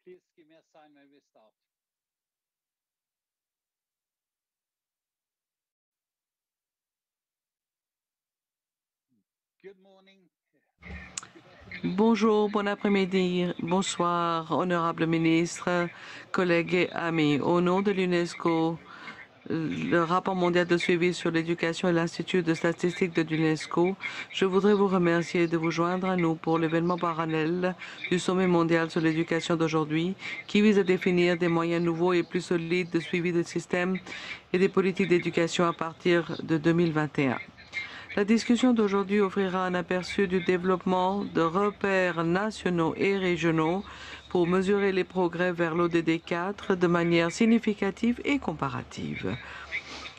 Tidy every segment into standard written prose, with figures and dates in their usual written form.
Please give me a sign when we start. Good morning. Bonjour, bon après-midi, bonsoir, honorable ministre, collègues et amis. Au nom de l'UNESCO, le rapport mondial de suivi sur l'éducation et l'Institut de statistique de l'UNESCO, je voudrais vous remercier de vous joindre à nous pour l'événement parallèle du sommet mondial sur l'éducation d'aujourd'hui, qui vise à définir des moyens nouveaux et plus solides de suivi des systèmes et des politiques d'éducation à partir de 2021. La discussion d'aujourd'hui offrira un aperçu du développement de repères nationaux et régionaux pour mesurer les progrès vers l'ODD 4 de manière significative et comparative.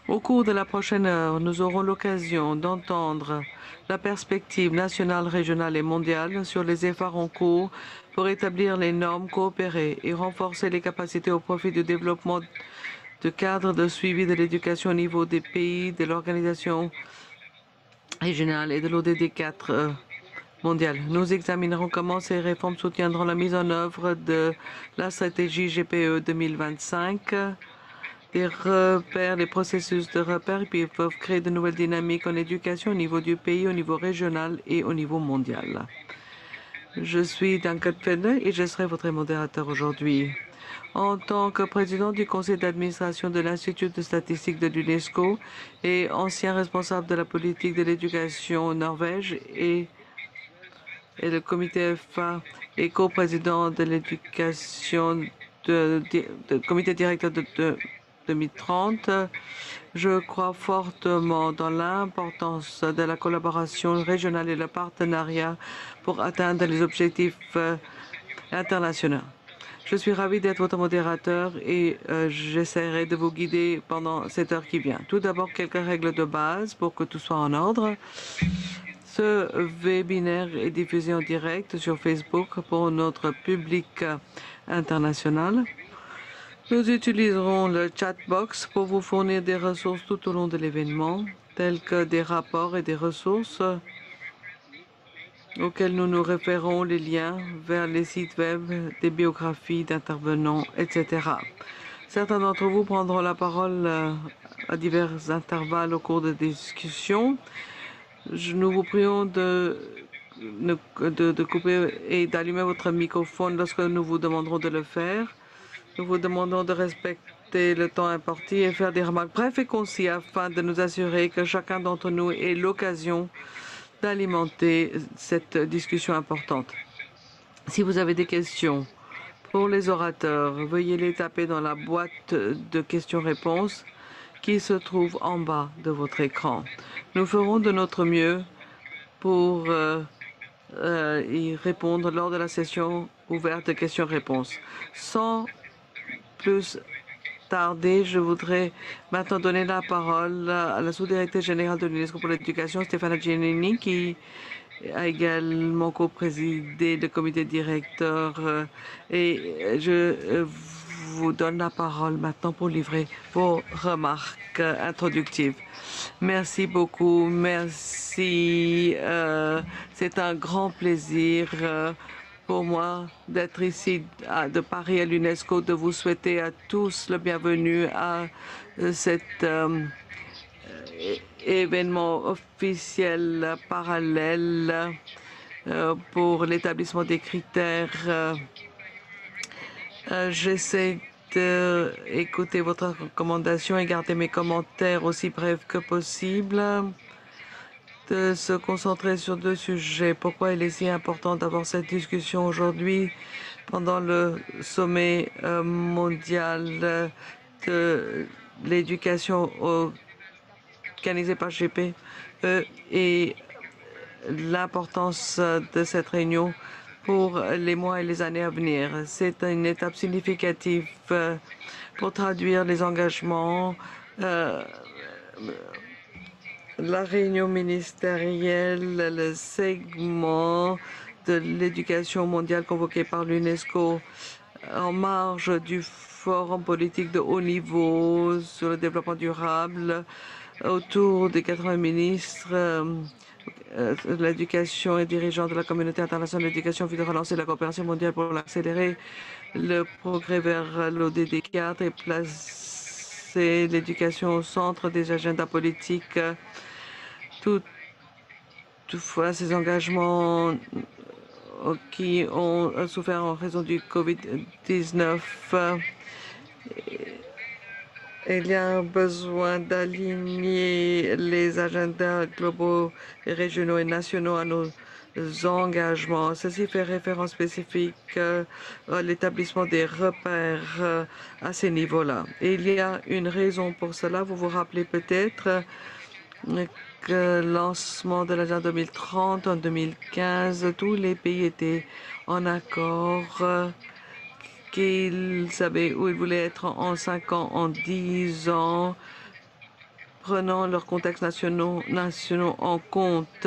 Au cours de la prochaine heure, nous aurons l'occasion d'entendre la perspective nationale, régionale et mondiale sur les efforts en cours pour établir les normes, coopérer et renforcer les capacités au profit du développement de cadres de suivi de l'éducation au niveau des pays, de l'organisation régionale et de l'ODD 4 mondiale. Nous examinerons comment ces réformes soutiendront la mise en œuvre de la stratégie GPE 2025, des repères, des processus de repères, et puis ils peuvent créer de nouvelles dynamiques en éducation au niveau du pays, au niveau régional et au niveau mondial. Je suis Duncan Fenner et je serai votre modérateur aujourd'hui. En tant que président du conseil d'administration de l'Institut de statistique de l'UNESCO et ancien responsable de la politique de l'éducation au Norvège et le comité FA et co-président de l'éducation de comité directeur de 2030, je crois fortement dans l'importance de la collaboration régionale et le partenariat pour atteindre les objectifs internationaux. Je suis ravi d'être votre modérateur et j'essaierai de vous guider pendant cette heure qui vient. Tout d'abord, quelques règles de base pour que tout soit en ordre. Ce webinaire est diffusé en direct sur Facebook pour notre public international. Nous utiliserons le chatbox pour vous fournir des ressources tout au long de l'événement, telles que des rapports et des ressources auxquels nous nous référons, les liens vers les sites web, des biographies d'intervenants, etc. Certains d'entre vous prendront la parole à divers intervalles au cours de discussions. Nous vous prions de couper et d'allumer votre microphone lorsque nous vous demanderons de le faire. Nous vous demandons de respecter le temps imparti et faire des remarques brèves et concis afin de nous assurer que chacun d'entre nous ait l'occasion d'alimenter cette discussion importante. Si vous avez des questions pour les orateurs, veuillez les taper dans la boîte de questions-réponses qui se trouve en bas de votre écran. Nous ferons de notre mieux pour y répondre lors de la session ouverte de questions-réponses. Sans plus tarder, je voudrais maintenant donner la parole à la sous-directrice générale de l'UNESCO pour l'éducation, Stefana Giannini, qui a également co-présidé le comité directeur. Et je vous donne la parole maintenant pour livrer vos remarques introductives. Merci beaucoup, merci. C'est un grand plaisir pour moi d'être ici de Paris à l'UNESCO, de vous souhaiter à tous le bienvenu à cet événement officiel parallèle pour l'établissement des critères. J'essaie d'écouter votre recommandation et garder mes commentaires aussi brefs que possible, de se concentrer sur deux sujets. Pourquoi il est si important d'avoir cette discussion aujourd'hui pendant le sommet mondial de l'éducation organisé par GP et l'importance de cette réunion pour les mois et les années à venir. C'est une étape significative pour traduire les engagements. La réunion ministérielle, le segment de l'éducation mondiale convoqué par l'UNESCO en marge du forum politique de haut niveau sur le développement durable autour des 80 ministres de l'éducation et dirigeants de la communauté internationale de l'éducation vise de relancer la coopération mondiale pour accélérer Le progrès vers l'ODD 4 et placer l'éducation au centre des agendas politiques. Toutefois, ces engagements qui ont souffert en raison du Covid-19, il y a un besoin d'aligner les agendas globaux, régionaux et nationaux à nos engagements. Ceci fait référence spécifique à l'établissement des repères à ces niveaux-là. Et il y a une raison pour cela. Vous vous rappelez peut-être que le lancement de l'agenda 2030 en 2015, tous les pays étaient en accord qu'ils savaient où ils voulaient être en 5 ans, en 10 ans, prenant leurs contextes nationaux en compte.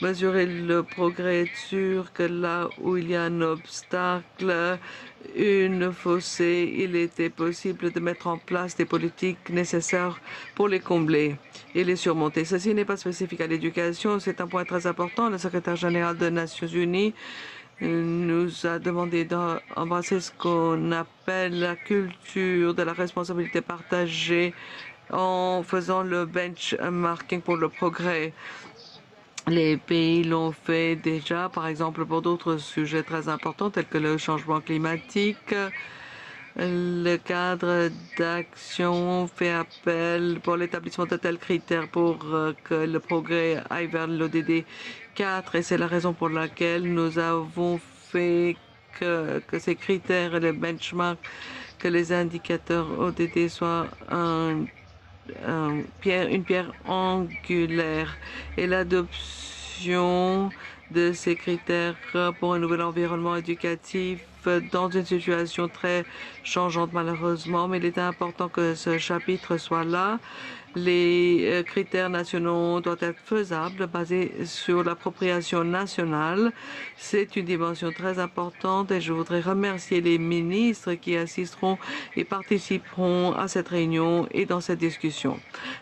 Mesurer le progrès, être sûr que là où il y a un obstacle, une fossée, il était possible de mettre en place des politiques nécessaires pour les combler et les surmonter. Ceci n'est pas spécifique à l'éducation, c'est un point très important. Le secrétaire général des Nations Unies nous a demandé d'embrasser ce qu'on appelle la culture de la responsabilité partagée en faisant le benchmarking pour le progrès. Les pays l'ont fait déjà, par exemple, pour d'autres sujets très importants tels que le changement climatique. Le cadre d'action fait appel pour l'établissement de tels critères pour que le progrès aille vers l'ODD 4 et c'est la raison pour laquelle nous avons fait que ces critères et les benchmarks, que les indicateurs ODD soient une pierre angulaire et l'adoption de ces critères pour un nouvel environnement éducatif dans une situation très changeante malheureusement, mais il est important que ce chapitre soit là. Les critères nationaux doivent être faisables, basés sur l'appropriation nationale. C'est une dimension très importante et je voudrais remercier les ministres qui assisteront et participeront à cette réunion et dans cette discussion.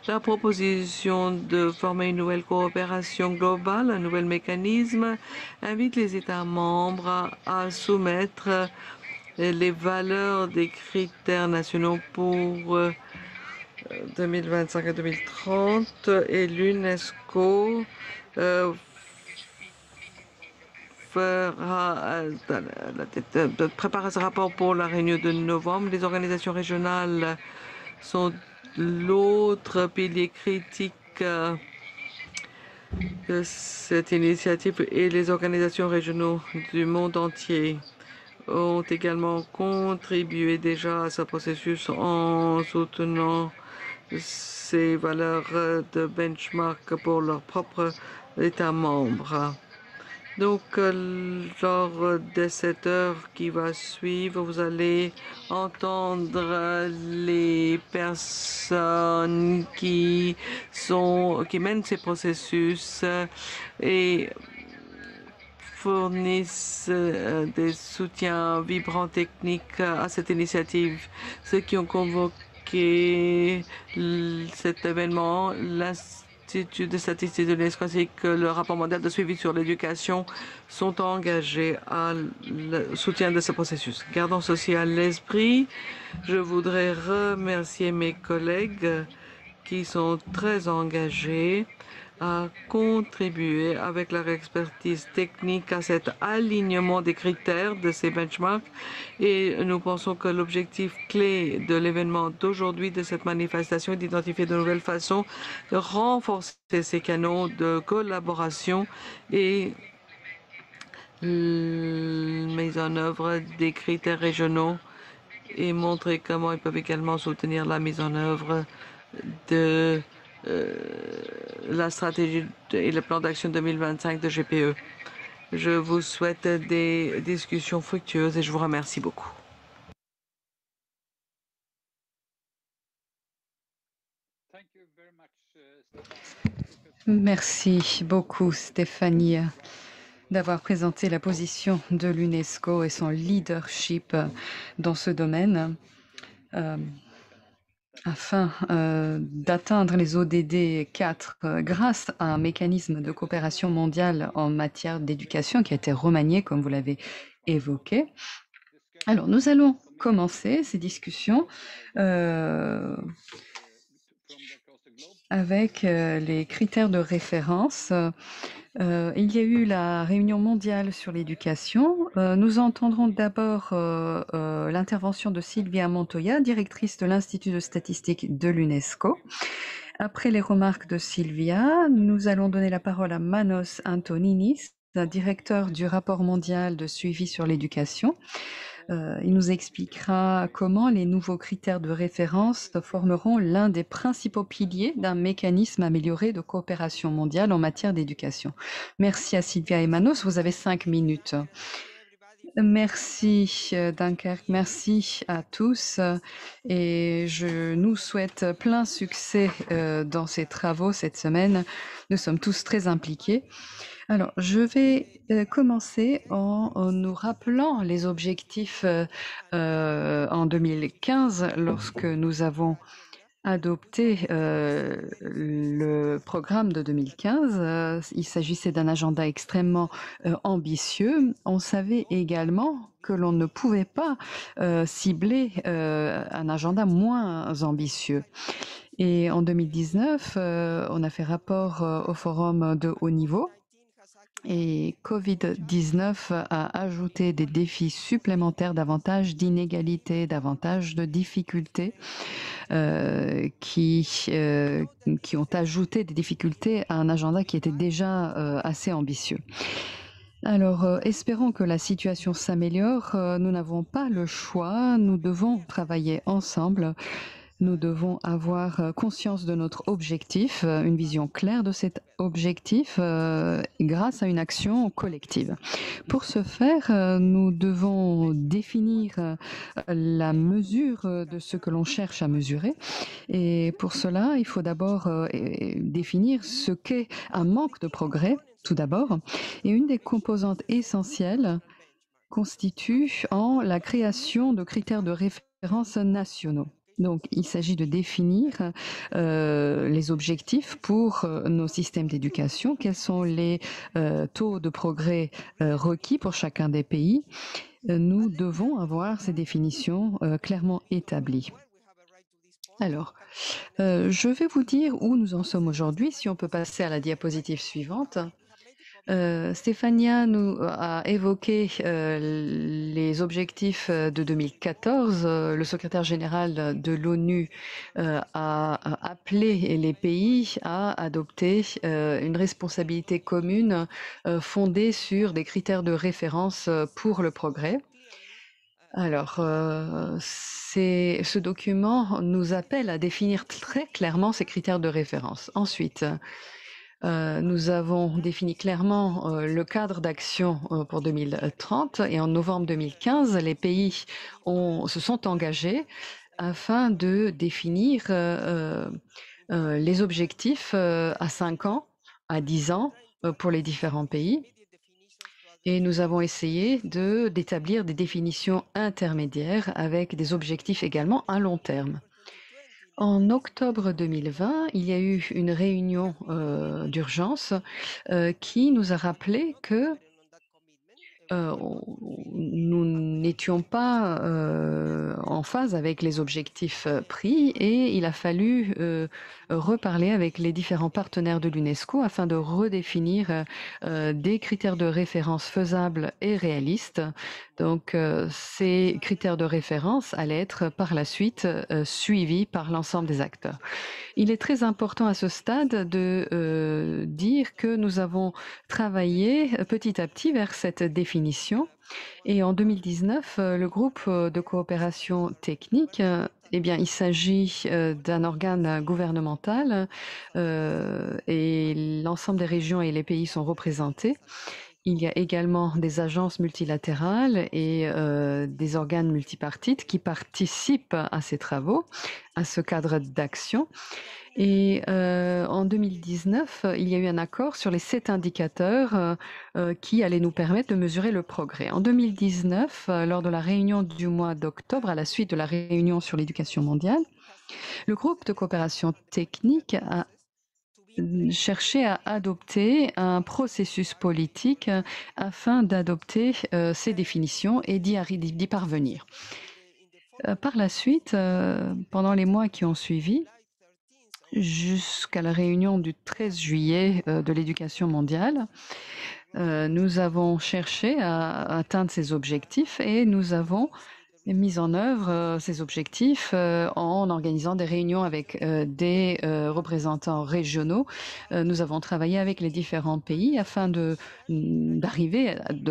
La proposition de former une nouvelle coopération globale, un nouvel mécanisme, invite les États membres à soumettre les valeurs des critères nationaux pour 2025 à 2030 et l'UNESCO préparera ce rapport pour la réunion de novembre. Les organisations régionales sont l'autre pilier critique de cette initiative et les organisations régionales du monde entier ont également contribué déjà à ce processus en soutenant ces valeurs de benchmark pour leur propre État membre. Donc, lors de cette heure qui va suivre, vous allez entendre les personnes qui mènent ces processus et fournissent des soutiens vibrants techniques à cette initiative. Ceux qui ont convoqué cet événement, l'Institut de statistique de l'UNESCO ainsi que le rapport mondial de suivi sur l'éducation sont engagés à le soutien de ce processus. Gardons ceci à l'esprit. Je voudrais remercier mes collègues qui sont très engagés à contribuer avec leur expertise technique à cet alignement des critères de ces benchmarks et nous pensons que l'objectif clé de l'événement d'aujourd'hui, de cette manifestation, est d'identifier de nouvelles façons de renforcer ces canaux de collaboration et mise en œuvre des critères régionaux et montrer comment ils peuvent également soutenir la mise en œuvre de la stratégie et le plan d'action 2025 de GPE. Je vous souhaite des discussions fructueuses et je vous remercie beaucoup. Merci beaucoup, Stéphanie, d'avoir présenté la position de l'UNESCO et son leadership dans ce domaine. Afin d'atteindre les ODD 4 grâce à un mécanisme de coopération mondiale en matière d'éducation qui a été remanié, comme vous l'avez évoqué. Alors, nous allons commencer ces discussions avec les critères de référence. Il y a eu la réunion mondiale sur l'éducation. Nous entendrons d'abord l'intervention de Silvia Montoya, directrice de l'Institut de statistique de l'UNESCO. Après les remarques de Silvia, nous allons donner la parole à Manos Antoninis, directeur du rapport mondial de suivi sur l'éducation. Il nous expliquera comment les nouveaux critères de référence formeront l'un des principaux piliers d'un mécanisme amélioré de coopération mondiale en matière d'éducation. Merci à Silvia et Manos, vous avez 5 minutes. Merci Dunkerque, merci à tous et je nous souhaite plein succès dans ces travaux cette semaine. Nous sommes tous très impliqués. Alors, je vais commencer en nous rappelant les objectifs en 2015 lorsque nous avons adopté le programme de 2015. Il s'agissait d'un agenda extrêmement ambitieux. On savait également que l'on ne pouvait pas cibler un agenda moins ambitieux. Et en 2019, on a fait rapport au forum de haut niveau. Et Covid-19 a ajouté des défis supplémentaires, davantage d'inégalités, davantage de difficultés qui ont ajouté des difficultés à un agenda qui était déjà assez ambitieux. Alors, espérons que la situation s'améliore. Nous n'avons pas le choix. Nous devons travailler ensemble. Nous devons avoir conscience de notre objectif, une vision claire de cet objectif grâce à une action collective. Pour ce faire, nous devons définir la mesure de ce que l'on cherche à mesurer. Et pour cela, il faut d'abord définir ce qu'est un manque de progrès, tout d'abord. Et une des composantes essentielles constitue en la création de critères de référence nationaux. Donc, il s'agit de définir les objectifs pour nos systèmes d'éducation, quels sont les taux de progrès requis pour chacun des pays. Nous devons avoir ces définitions clairement établies. Alors, je vais vous dire où nous en sommes aujourd'hui, si on peut passer à la diapositive suivante. Stéphania nous a évoqué les objectifs de 2014. Le secrétaire général de l'ONU a appelé les pays à adopter une responsabilité commune fondée sur des critères de référence pour le progrès. Alors, ce document nous appelle à définir très clairement ces critères de référence. Ensuite, nous avons défini clairement le cadre d'action pour 2030 et en novembre 2015, les pays se sont engagés afin de définir les objectifs à 5 ans, à 10 ans pour les différents pays. Et nous avons essayé d'établir des définitions intermédiaires avec des objectifs également à long terme. En octobre 2020, il y a eu une réunion d'urgence qui nous a rappelé que nous n'étions pas en phase avec les objectifs pris et il a fallu reparler avec les différents partenaires de l'UNESCO afin de redéfinir des critères de référence faisables et réalistes. Donc, ces critères de référence allaient être par la suite suivis par l'ensemble des acteurs. Il est très important à ce stade de dire que nous avons travaillé petit à petit vers cette définition. Et en 2019, le groupe de coopération technique, eh bien, il s'agit d'un organe gouvernemental et l'ensemble des régions et les pays sont représentés. Il y a également des agences multilatérales et des organes multipartites qui participent à ces travaux, à ce cadre d'action. Et en 2019, il y a eu un accord sur les 7 indicateurs qui allaient nous permettre de mesurer le progrès. En 2019, lors de la réunion du mois d'octobre, à la suite de la réunion sur l'éducation mondiale, le groupe de coopération technique cherché à adopter un processus politique afin d'adopter ces définitions et d'y parvenir. Par la suite, pendant les mois qui ont suivi, jusqu'à la réunion du 13 juillet de l'éducation mondiale, nous avons cherché à atteindre ces objectifs et nous avons mis en œuvre ces objectifs en organisant des réunions avec des représentants régionaux. Nous avons travaillé avec les différents pays afin de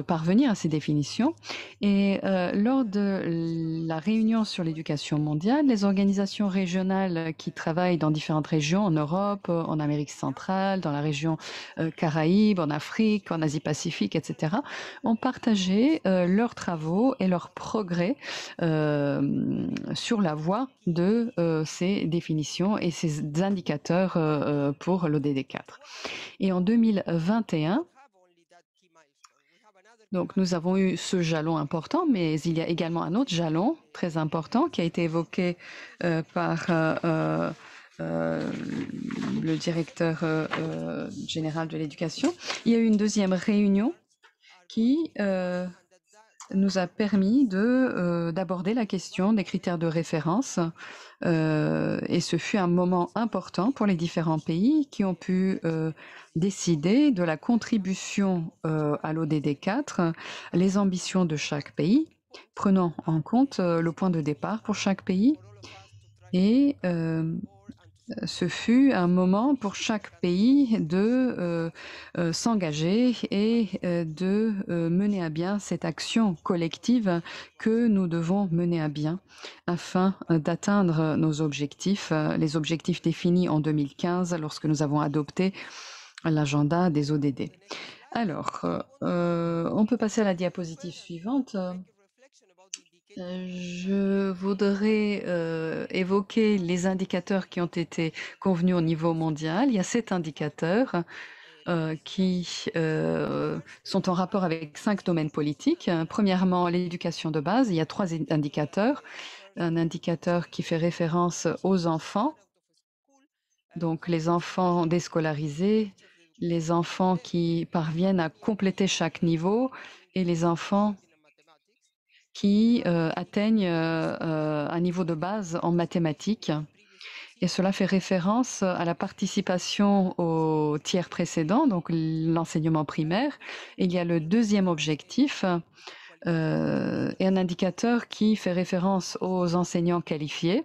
parvenir à ces définitions. Et lors de la réunion sur l'éducation mondiale, les organisations régionales qui travaillent dans différentes régions, en Europe, en Amérique centrale, dans la région Caraïbes, en Afrique, en Asie-Pacifique, etc., ont partagé leurs travaux et leurs progrès sur la voie de ces définitions et ces indicateurs pour l'ODD 4. Et en 2021, donc nous avons eu ce jalon important, mais il y a également un autre jalon très important qui a été évoqué par le directeur général de l'éducation. Il y a eu une deuxième réunion qui nous a permis d'aborder la question des critères de référence. Et ce fut un moment important pour les différents pays qui ont pu décider de la contribution à l'ODD 4, les ambitions de chaque pays, prenant en compte le point de départ pour chaque pays. Et ce fut un moment pour chaque pays de s'engager et de mener à bien cette action collective que nous devons mener à bien afin d'atteindre nos objectifs, les objectifs définis en 2015 lorsque nous avons adopté l'agenda des ODD. Alors, on peut passer à la diapositive suivante. Je voudrais évoquer les indicateurs qui ont été convenus au niveau mondial. Il y a 7 indicateurs qui sont en rapport avec 5 domaines politiques. Premièrement, l'éducation de base. Il y a 3 indicateurs. Un indicateur qui fait référence aux enfants, donc les enfants déscolarisés, les enfants qui parviennent à compléter chaque niveau et les enfants qui atteignent un niveau de base en mathématiques. Et cela fait référence à la participation au tiers précédent, donc l'enseignement primaire. Il y a le deuxième objectif et un indicateur qui fait référence aux enseignants qualifiés.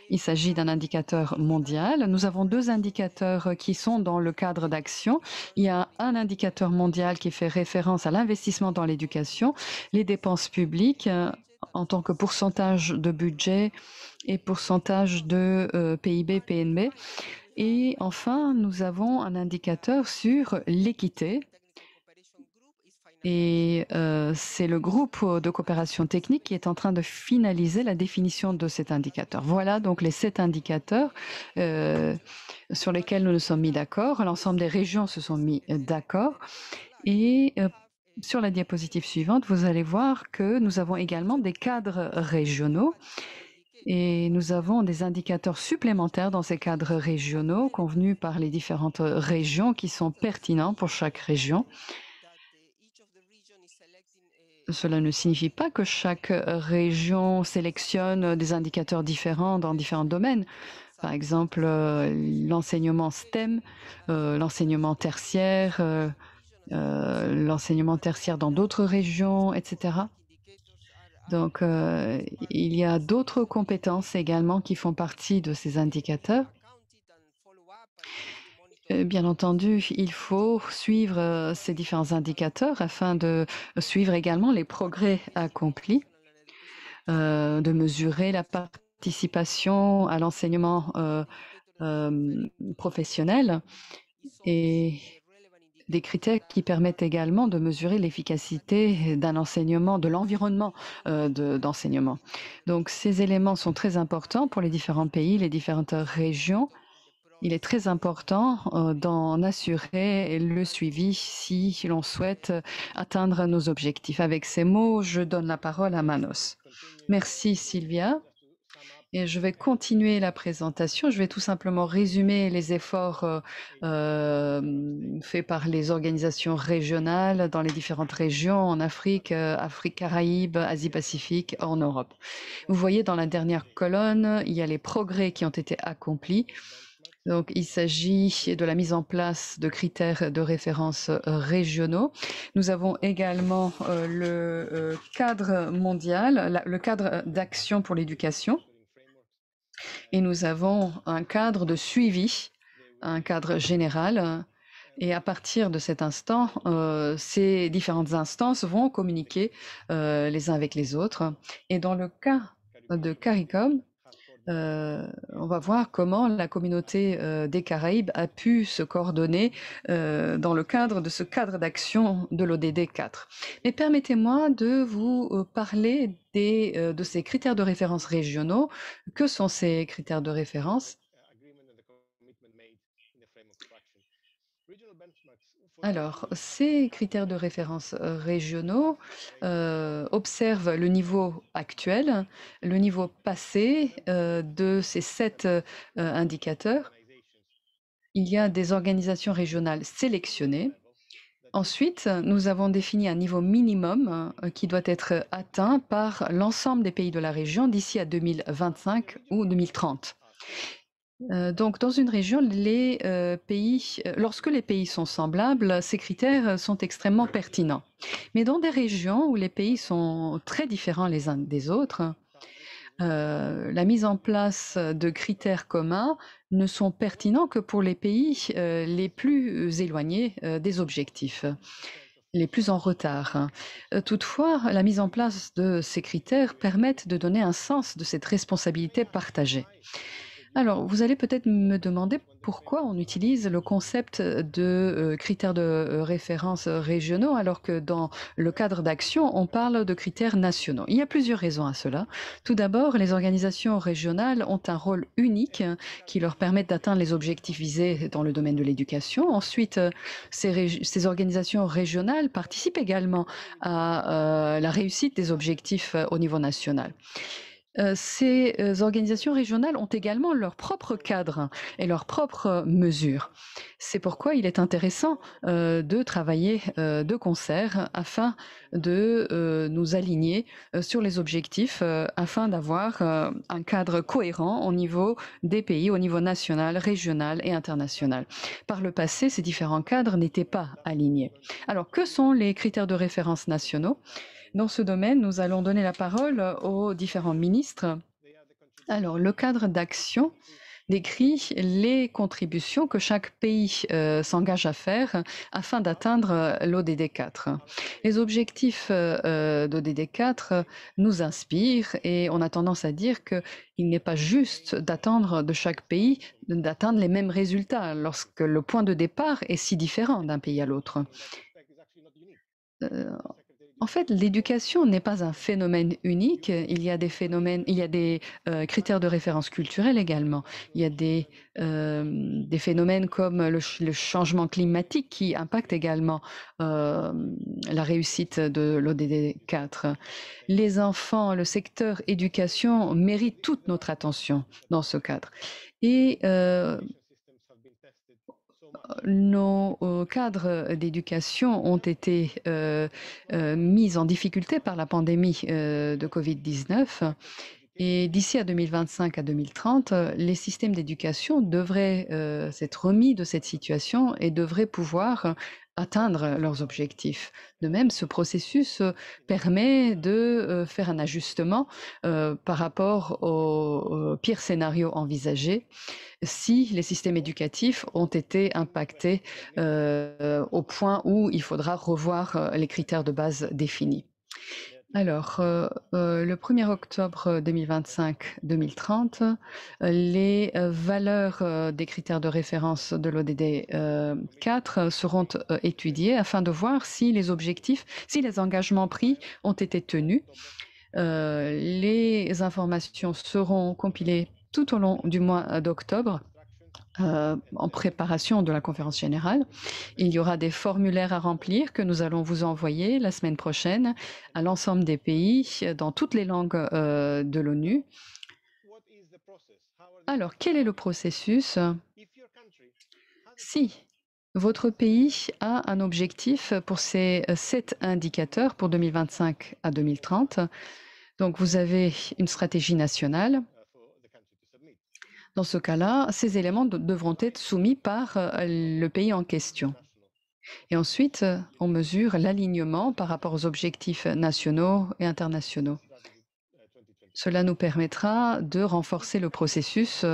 Il s'agit d'un indicateur mondial. Nous avons 2 indicateurs qui sont dans le cadre d'action. Il y a un indicateur mondial qui fait référence à l'investissement dans l'éducation, les dépenses publiques en tant que pourcentage de budget et pourcentage de PIB, PNB. Et enfin, nous avons un indicateur sur l'équité. Et c'est le groupe de coopération technique qui est en train de finaliser la définition de cet indicateur. Voilà donc les 7 indicateurs sur lesquels nous nous sommes mis d'accord. L'ensemble des régions se sont mis d'accord. Et sur la diapositive suivante, vous allez voir que nous avons également des cadres régionaux. Et nous avons des indicateurs supplémentaires dans ces cadres régionaux convenus par les différentes régions qui sont pertinents pour chaque région. Cela ne signifie pas que chaque région sélectionne des indicateurs différents dans différents domaines. Par exemple, l'enseignement STEM, l'enseignement tertiaire dans d'autres régions, etc. Donc, il y a d'autres compétences également qui font partie de ces indicateurs. Bien entendu, il faut suivre ces différents indicateurs afin de suivre également les progrès accomplis, de mesurer la participation à l'enseignement professionnel et des critères qui permettent également de mesurer l'efficacité d'un enseignement, de l'environnement d'enseignement. Donc, ces éléments sont très importants pour les différents pays, les différentes régions. Il est très important d'en assurer le suivi si l'on souhaite atteindre nos objectifs. Avec ces mots, je donne la parole à Manos. Merci Sylvia. Et je vais continuer la présentation. Je vais tout simplement résumer les efforts faits par les organisations régionales dans les différentes régions en Afrique, Afrique, Caraïbes, Asie-Pacifique, en Europe. Vous voyez dans la dernière colonne, il y a les progrès qui ont été accomplis. Donc, il s'agit de la mise en place de critères de référence régionaux. Nous avons également le cadre mondial, le cadre d'action pour l'éducation. Et nous avons un cadre de suivi, un cadre général. Et à partir de cet instant, ces différentes instances vont communiquer les uns avec les autres. Et dans le cas de CARICOM, on va voir comment la communauté des Caraïbes a pu se coordonner dans le cadre de ce cadre d'action de l'ODD 4. Mais permettez-moi de vous parler de ces critères de référence régionaux. Que sont ces critères de référence? Alors, ces critères de référence régionaux observent le niveau actuel, le niveau passé de ces 7 indicateurs. Il y a des organisations régionales sélectionnées. Ensuite, nous avons défini un niveau minimum qui doit être atteint par l'ensemble des pays de la région d'ici à 2025 ou 2030. Donc, dans une région, lorsque les pays sont semblables, ces critères sont extrêmement pertinents. Mais dans des régions où les pays sont très différents les uns des autres, la mise en place de critères communs ne sont pertinents que pour les pays les plus éloignés des objectifs, les plus en retard. Toutefois, la mise en place de ces critères permet de donner un sens de cette responsabilité partagée. Alors, vous allez peut-être me demander pourquoi on utilise le concept de critères de référence régionaux alors que dans le cadre d'action, on parle de critères nationaux. Il y a plusieurs raisons à cela. Tout d'abord, les organisations régionales ont un rôle unique qui leur permet d'atteindre les objectifs visés dans le domaine de l'éducation. Ensuite, ces organisations régionales participent également à la réussite des objectifs au niveau national. Ces organisations régionales ont également leur propre cadre et leurs propres mesures. C'est pourquoi il est intéressant de travailler de concert afin de nous aligner sur les objectifs, afin d'avoir un cadre cohérent au niveau des pays, au niveau national, régional et international. Par le passé, ces différents cadres n'étaient pas alignés. Alors, que sont les critères de référence nationaux ? Dans ce domaine, nous allons donner la parole aux différents ministres. Alors, le cadre d'action décrit les contributions que chaque pays s'engage à faire afin d'atteindre l'ODD 4. Les objectifs d'ODD 4 nous inspirent et on a tendance à dire qu'il n'est pas juste d'attendre de chaque pays d'atteindre les mêmes résultats lorsque le point de départ est si différent d'un pays à l'autre. En fait, l'éducation n'est pas un phénomène unique. Il y a des critères de référence culturelle également. Il y a des phénomènes comme le changement climatique qui impactent également la réussite de l'ODD 4. Les enfants, le secteur éducation mérite toute notre attention dans ce cadre. Et nos cadres d'éducation ont été mis en difficulté par la pandémie de Covid-19. Et d'ici à 2025 à 2030, les systèmes d'éducation devraient s'être remis de cette situation et devraient pouvoir atteindre leurs objectifs. De même, ce processus permet de faire un ajustement par rapport au pire scénario envisagé si les systèmes éducatifs ont été impactés au point où il faudra revoir les critères de base définis. Alors, le 1er octobre 2025-2030, les valeurs des critères de référence de l'ODD 4 seront étudiées afin de voir si les objectifs, si les engagements pris ont été tenus. Les informations seront compilées tout au long du mois d'octobre. En préparation de la conférence générale. Il y aura des formulaires à remplir que nous allons vous envoyer la semaine prochaine à l'ensemble des pays dans toutes les langues de l'ONU. Alors, quel est le processus? Si votre pays a un objectif pour ces 7 indicateurs pour 2025 à 2030, donc vous avez une stratégie nationale. Dans ce cas-là, ces éléments devront être soumis par le pays en question. Et ensuite, on mesure l'alignement par rapport aux objectifs nationaux et internationaux. Cela nous permettra de renforcer le processus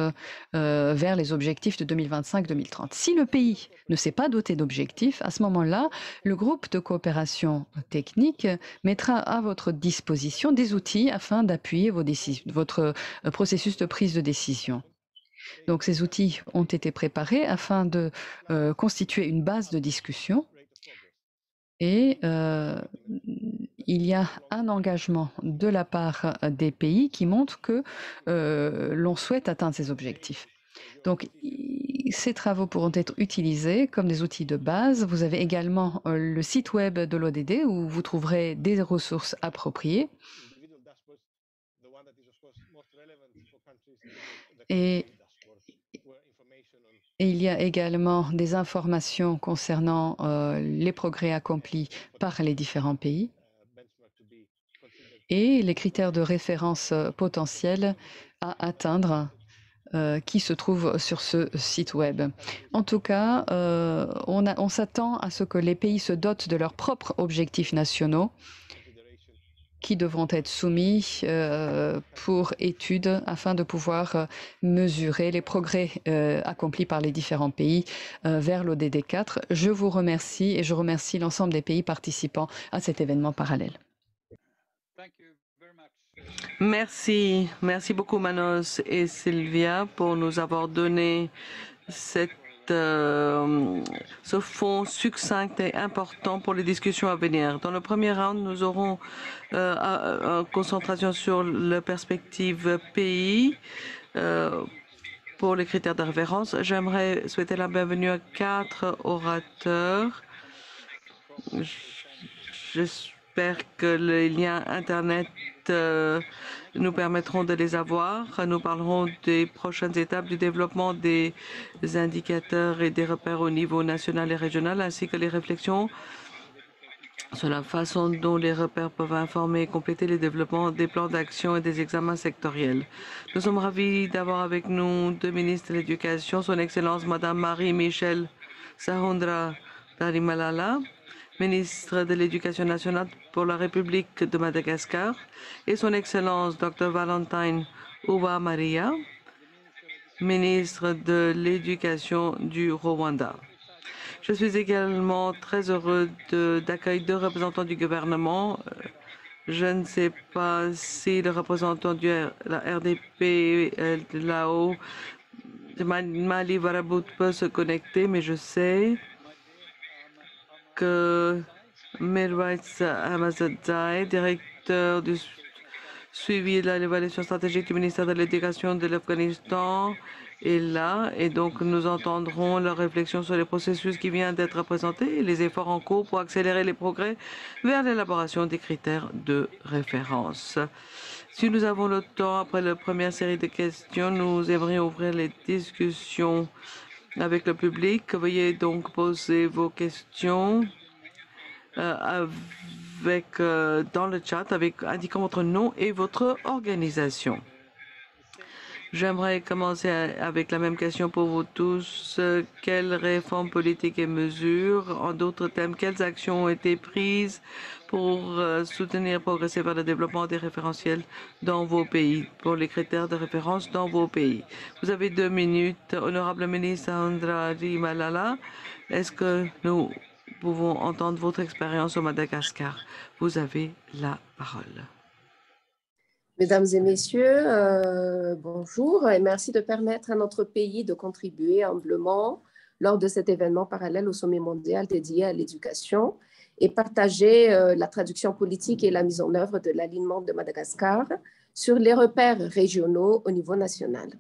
vers les objectifs de 2025-2030. Si le pays ne s'est pas doté d'objectifs, à ce moment-là, le groupe de coopération technique mettra à votre disposition des outils afin d'appuyer votre processus de prise de décision. Donc ces outils ont été préparés afin de constituer une base de discussion et il y a un engagement de la part des pays qui montre que l'on souhaite atteindre ces objectifs. Donc, ces travaux pourront être utilisés comme des outils de base. Vous avez également le site web de l'ODD où vous trouverez des ressources appropriées. Et il y a également des informations concernant les progrès accomplis par les différents pays et les critères de référence potentiels à atteindre qui se trouvent sur ce site web. En tout cas, on s'attend à ce que les pays se dotent de leurs propres objectifs nationaux qui devront être soumis pour étude afin de pouvoir mesurer les progrès accomplis par les différents pays vers l'ODD 4. Je vous remercie et je remercie l'ensemble des pays participants à cet événement parallèle. Merci. Merci beaucoup Manos et Sylvia pour nous avoir donné ce fond succinct et important pour les discussions à venir. Dans le premier round, nous aurons une concentration sur la perspective pays pour les critères de référence. J'aimerais souhaiter la bienvenue à 4 orateurs. J'espère que les liens Internet nous permettront de les avoir. Nous parlerons des prochaines étapes du développement des indicateurs et des repères au niveau national et régional, ainsi que les réflexions sur la façon dont les repères peuvent informer et compléter les développements des plans d'action et des examens sectoriels. Nous sommes ravis d'avoir avec nous deux ministres de l'Éducation, son Excellence Madame Marie-Michelle Sarundra Darimalala, ministre de l'Éducation nationale pour la République de Madagascar, et son Excellence Dr Valentine Uba Maria, ministre de l'Éducation du Rwanda. Je suis également très heureux d'accueillir deux représentants du gouvernement. Je ne sais pas si le représentant de la RDP là-haut, Mali Varabout, peut se connecter, mais je sais que Mirwais Ahmadzai, directeur du suivi de l'évaluation stratégique du ministère de l'Éducation de l'Afghanistan, est là, et donc nous entendrons leurs réflexions sur les processus qui viennent d'être présentés et les efforts en cours pour accélérer les progrès vers l'élaboration des critères de référence. Si nous avons le temps, après la première série de questions, nous aimerions ouvrir les discussions avec le public. Veuillez donc poser vos questions dans le chat indiquant votre nom et votre organisation. J'aimerais commencer avec la même question pour vous tous. Quelles réformes politiques et mesures, en d'autres termes, quelles actions ont été prises pour soutenir, progresser vers le développement des référentiels dans vos pays, pour les critères de référence dans vos pays? Vous avez 2 minutes. Honorable ministre Andra Malala, est-ce que nous pouvons entendre votre expérience au Madagascar? Vous avez la parole. Mesdames et messieurs, bonjour et merci de permettre à notre pays de contribuer humblement lors de cet événement parallèle au sommet mondial dédié à l'éducation et partager la traduction politique et la mise en œuvre de l'alignement de Madagascar sur les repères régionaux au niveau national.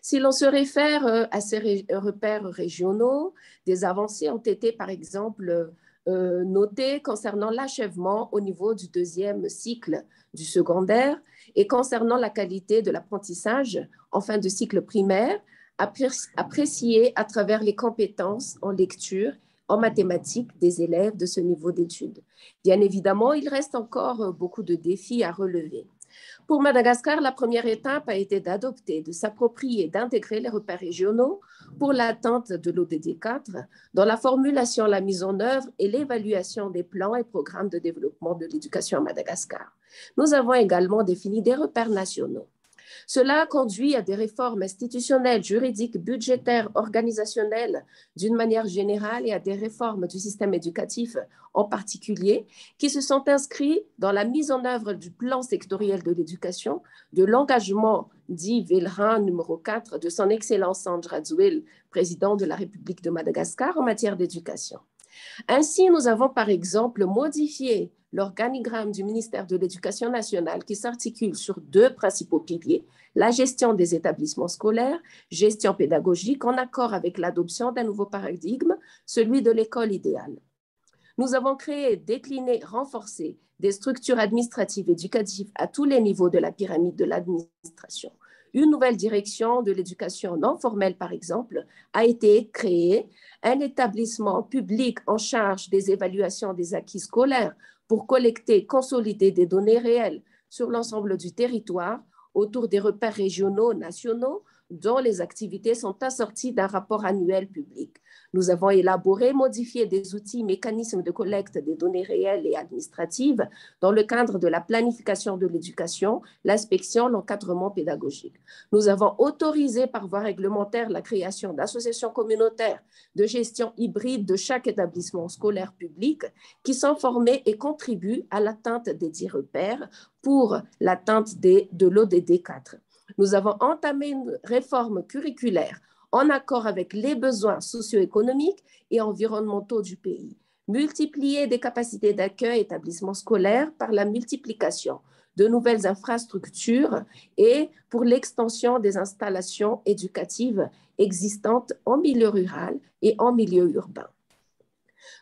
Si l'on se réfère à ces repères régionaux, des avancées ont été par exemple notées concernant l'achèvement au niveau du 2e cycle du secondaire Et concernant la qualité de l'apprentissage en fin de cycle primaire, appréciée à travers les compétences en lecture, en mathématiques des élèves de ce niveau d'études. Bien évidemment, il reste encore beaucoup de défis à relever. Pour Madagascar, la première étape a été d'adopter, de s'approprier, d'intégrer les repères régionaux pour l'atteinte de l'ODD 4 dans la formulation, la mise en œuvre et l'évaluation des plans et programmes de développement de l'éducation à Madagascar. Nous avons également défini des repères nationaux. Cela conduit à des réformes institutionnelles, juridiques, budgétaires, organisationnelles d'une manière générale et à des réformes du système éducatif en particulier qui se sont inscrits dans la mise en œuvre du plan sectoriel de l'éducation, de l'engagement dit Vélrin numéro 4 de son Excellence Sandra Radziwiłł, président de la République de Madagascar en matière d'éducation. Ainsi, nous avons par exemple modifié l'organigramme du ministère de l'Éducation nationale qui s'articule sur deux principaux piliers, la gestion des établissements scolaires, gestion pédagogique en accord avec l'adoption d'un nouveau paradigme, celui de l'école idéale. Nous avons créé, décliné, renforcé des structures administratives éducatives à tous les niveaux de la pyramide de l'administration. Une nouvelle direction de l'éducation non formelle, par exemple, a été créée, un établissement public en charge des évaluations des acquis scolaires pour collecter, consolider des données réelles sur l'ensemble du territoire autour des repères régionaux, nationaux, dont les activités sont assorties d'un rapport annuel public. Nous avons élaboré, modifié des outils, mécanismes de collecte des données réelles et administratives dans le cadre de la planification de l'éducation, l'inspection, l'encadrement pédagogique. Nous avons autorisé par voie réglementaire la création d'associations communautaires de gestion hybride de chaque établissement scolaire public qui sont formés et contribuent à l'atteinte des 10 repères pour l'atteinte de l'ODD 4. Nous avons entamé une réforme curriculaire en accord avec les besoins socio-économiques et environnementaux du pays. Multiplier des capacités d'accueil établissements scolaires par la multiplication de nouvelles infrastructures et pour l'extension des installations éducatives existantes en milieu rural et en milieu urbain.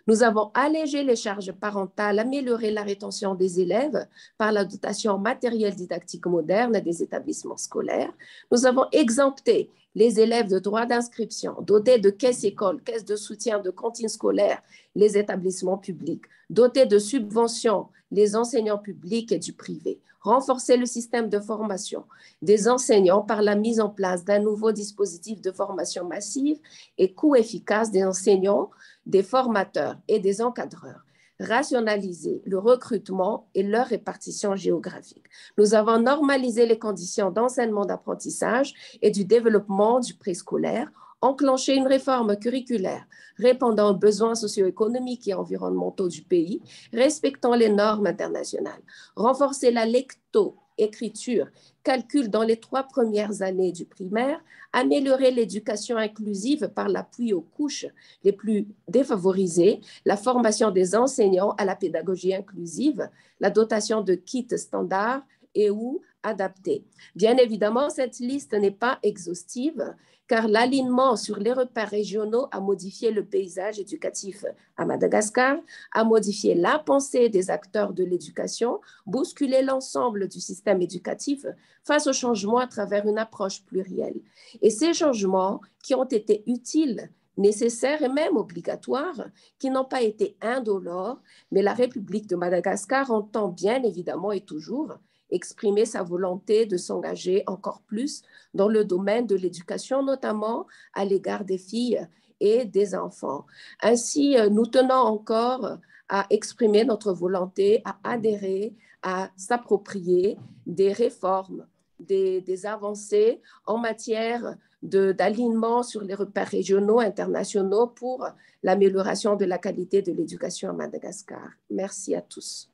Nous avons allégé les charges parentales, amélioré la rétention des élèves par la dotation matérielle didactique moderne des établissements scolaires. Nous avons exempté les élèves de droit d'inscription, dotés de caisses écoles, caisses de soutien, de cantines scolaires, les établissements publics, dotés de subventions, les enseignants publics et du privé. Renforcer le système de formation des enseignants par la mise en place d'un nouveau dispositif de formation massive et coût efficace des enseignants, des formateurs et des encadreurs. Rationaliser le recrutement et leur répartition géographique. Nous avons normalisé les conditions d'enseignement d'apprentissage et du développement du préscolaire, enclenché une réforme curriculaire répondant aux besoins socio-économiques et environnementaux du pays, respectant les normes internationales, renforcer la lecto-écriture, calcul dans les 3 premières années du primaire, améliorer l'éducation inclusive par l'appui aux couches les plus défavorisées, la formation des enseignants à la pédagogie inclusive, la dotation de kits standards et ou adaptés. Bien évidemment, cette liste n'est pas exhaustive car l'alignement sur les repères régionaux a modifié le paysage éducatif à Madagascar, a modifié la pensée des acteurs de l'éducation, bousculé l'ensemble du système éducatif face aux changements à travers une approche plurielle. Et ces changements qui ont été utiles, nécessaires et même obligatoires, qui n'ont pas été indolores, mais la République de Madagascar entend bien évidemment et toujours exprimer sa volonté de s'engager encore plus dans le domaine de l'éducation, notamment à l'égard des filles et des enfants. Ainsi, nous tenons encore à exprimer notre volonté à adhérer, à s'approprier des réformes, des avancées en matière d'alignement sur les repères régionaux, internationaux pour l'amélioration de la qualité de l'éducation à Madagascar. Merci à tous.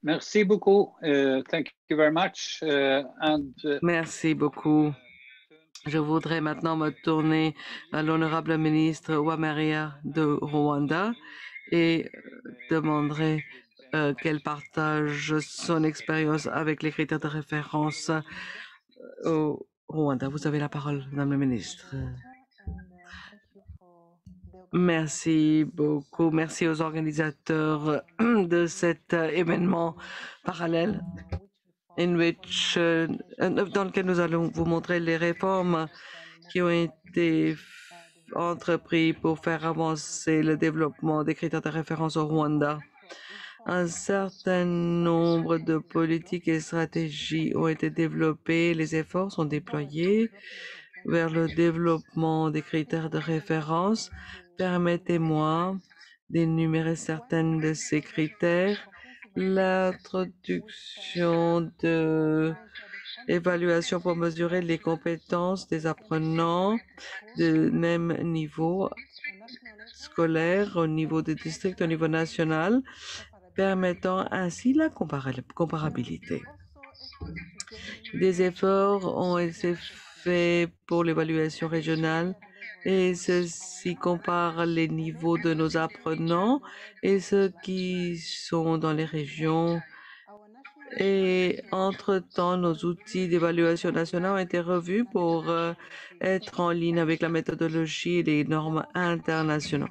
Merci beaucoup. Thank you very much. Merci beaucoup. Je voudrais maintenant me tourner à l'honorable ministre Uwamariya de Rwanda et demanderai qu'elle partage son expérience avec les critères de référence au Rwanda. Vous avez la parole, Madame la ministre. Merci beaucoup. Merci aux organisateurs de cet événement parallèle dans lequel nous allons vous montrer les réformes qui ont été entreprises pour faire avancer le développement des critères de référence au Rwanda. Un certain nombre de politiques et stratégies ont été développées, les efforts sont déployés vers le développement des critères de référence. Permettez-moi d'énumérer certains de ces critères. L'introduction de l'évaluation pour mesurer les compétences des apprenants de même niveau scolaire au niveau des districts, au niveau national, permettant ainsi la comparabilité. Des efforts ont été faits pour l'évaluation régionale et ceci compare les niveaux de nos apprenants et ceux qui sont dans les régions. Et entre-temps, nos outils d'évaluation nationale ont été revus pour être en ligne avec la méthodologie et les normes internationales.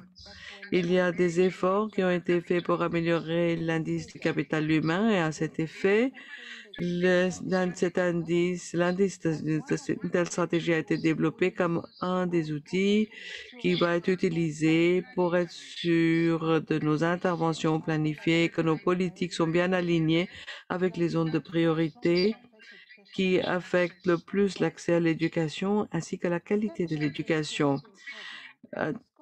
Il y a des efforts qui ont été faits pour améliorer l'indice du capital humain et à cet effet, l'indice de telle stratégie a été développé comme un des outils qui va être utilisé pour être sûr de nos interventions planifiées, que nos politiques sont bien alignées avec les zones de priorité qui affectent le plus l'accès à l'éducation ainsi que la qualité de l'éducation.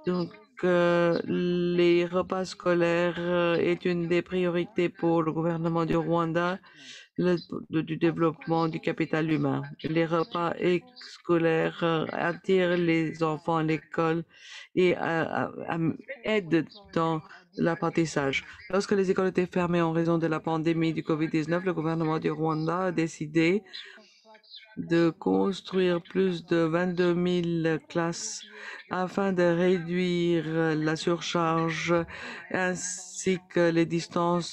Donc, les repas scolaires est une des priorités pour le gouvernement du Rwanda, du développement du capital humain. Les repas scolaires attirent les enfants à l'école et aident dans l'apprentissage. Lorsque les écoles étaient fermées en raison de la pandémie du COVID-19, le gouvernement du Rwanda a décidé de construire plus de 22 000 classes afin de réduire la surcharge ainsi que les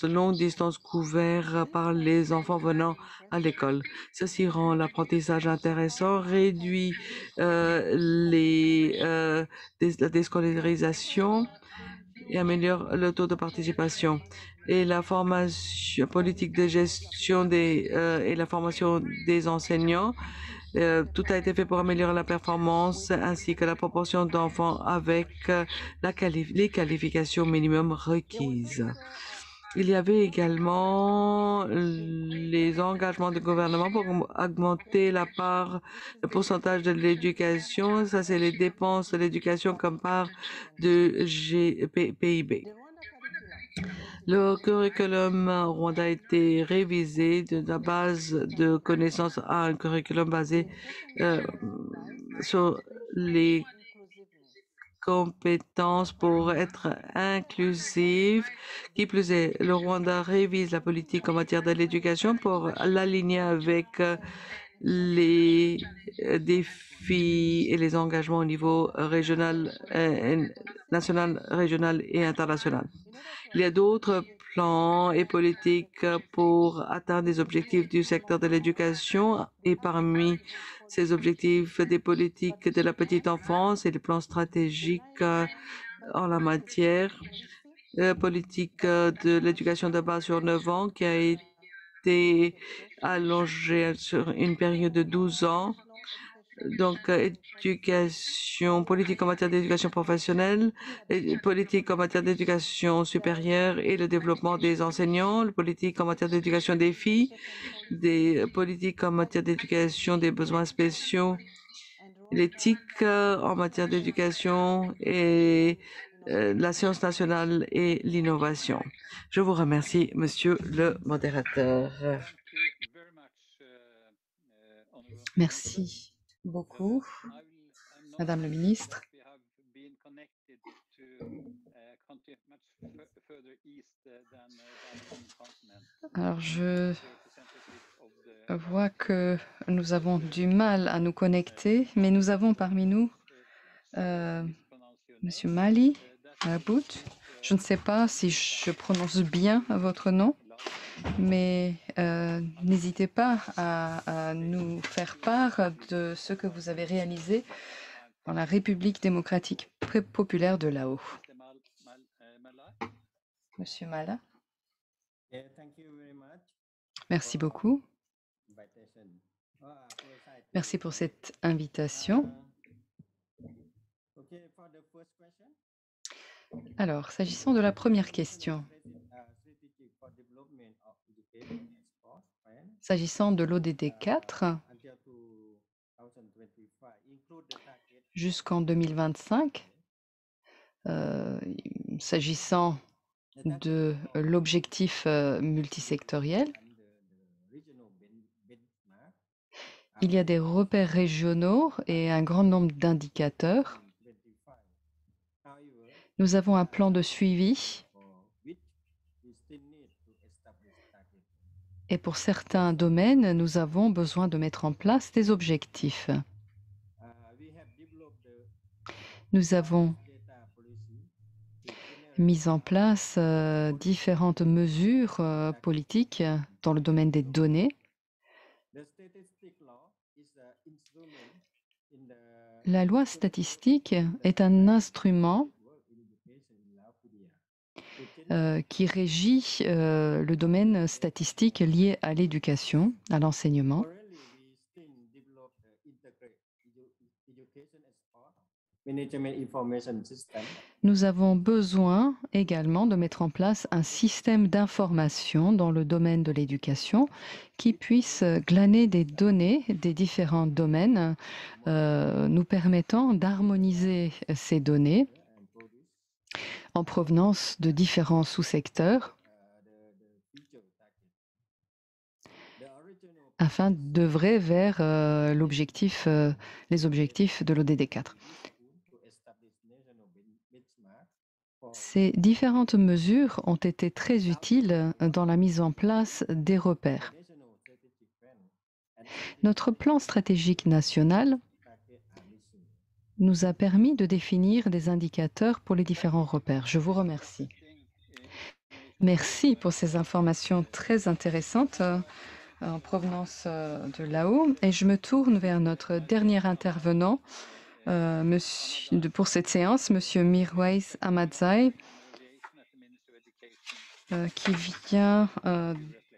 longues distances couvertes par les enfants venant à l'école. Ceci rend l'apprentissage intéressant, réduit la déscolarisation et améliore le taux de participation. Et la formation politique de gestion et la formation des enseignants, tout a été fait pour améliorer la performance ainsi que la proportion d'enfants avec les qualifications minimum requises. Il y avait également les engagements du gouvernement pour augmenter le pourcentage de l'éducation. Ça, c'est les dépenses de l'éducation comme part de PIB. Le curriculum Rwanda a été révisé de la base de connaissances à un curriculum basé sur les compétences pour être inclusif. Qui plus est, le Rwanda révise la politique en matière de l'éducation pour l'aligner avec les défis et les engagements au niveau régional, national, régional et international. Il y a d'autres plans et politiques pour atteindre les objectifs du secteur de l'éducation et parmi ces objectifs, des politiques de la petite enfance et des plans stratégiques en la matière, politique de l'éducation de base sur 9 ans qui a été allongée sur une période de 12 ans. Donc, politique en matière d'éducation professionnelle, politique en matière d'éducation supérieure et le développement des enseignants, politique en matière d'éducation des filles, des politiques en matière d'éducation des besoins spéciaux, l'éthique en matière d'éducation et la science nationale et l'innovation. Je vous remercie, Monsieur le modérateur. Merci beaucoup, Madame la Ministre. Alors, je vois que nous avons du mal à nous connecter, mais nous avons parmi nous Monsieur Mali About. Je ne sais pas si je prononce bien votre nom, mais n'hésitez pas à nous faire part de ce que vous avez réalisé dans la République démocratique populaire de Laos. Monsieur Mala. Merci beaucoup. Merci pour cette invitation. Alors, s'agissant de la première question, s'agissant de l'ODD 4, jusqu'en 2025, s'agissant de l'objectif multisectoriel, il y a des repères régionaux et un grand nombre d'indicateurs. Nous avons un plan de suivi et pour certains domaines, nous avons besoin de mettre en place des objectifs. Nous avons mis en place différentes mesures politiques dans le domaine des données. La loi statistique est un instrument qui régit le domaine statistique lié à l'éducation, à l'enseignement. Nous avons besoin également de mettre en place un système d'information dans le domaine de l'éducation qui puisse glaner des données des différents domaines, nous permettant d'harmoniser ces données en provenance de différents sous-secteurs afin d'œuvrer vers les objectifs de l'ODD 4. Ces différentes mesures ont été très utiles dans la mise en place des repères. Notre plan stratégique national nous a permis de définir des indicateurs pour les différents repères. Je vous remercie. Merci pour ces informations très intéressantes en provenance de là-haut. Et je me tourne vers notre dernier intervenant pour cette séance, Monsieur Mirwais Ahmadzai, qui vient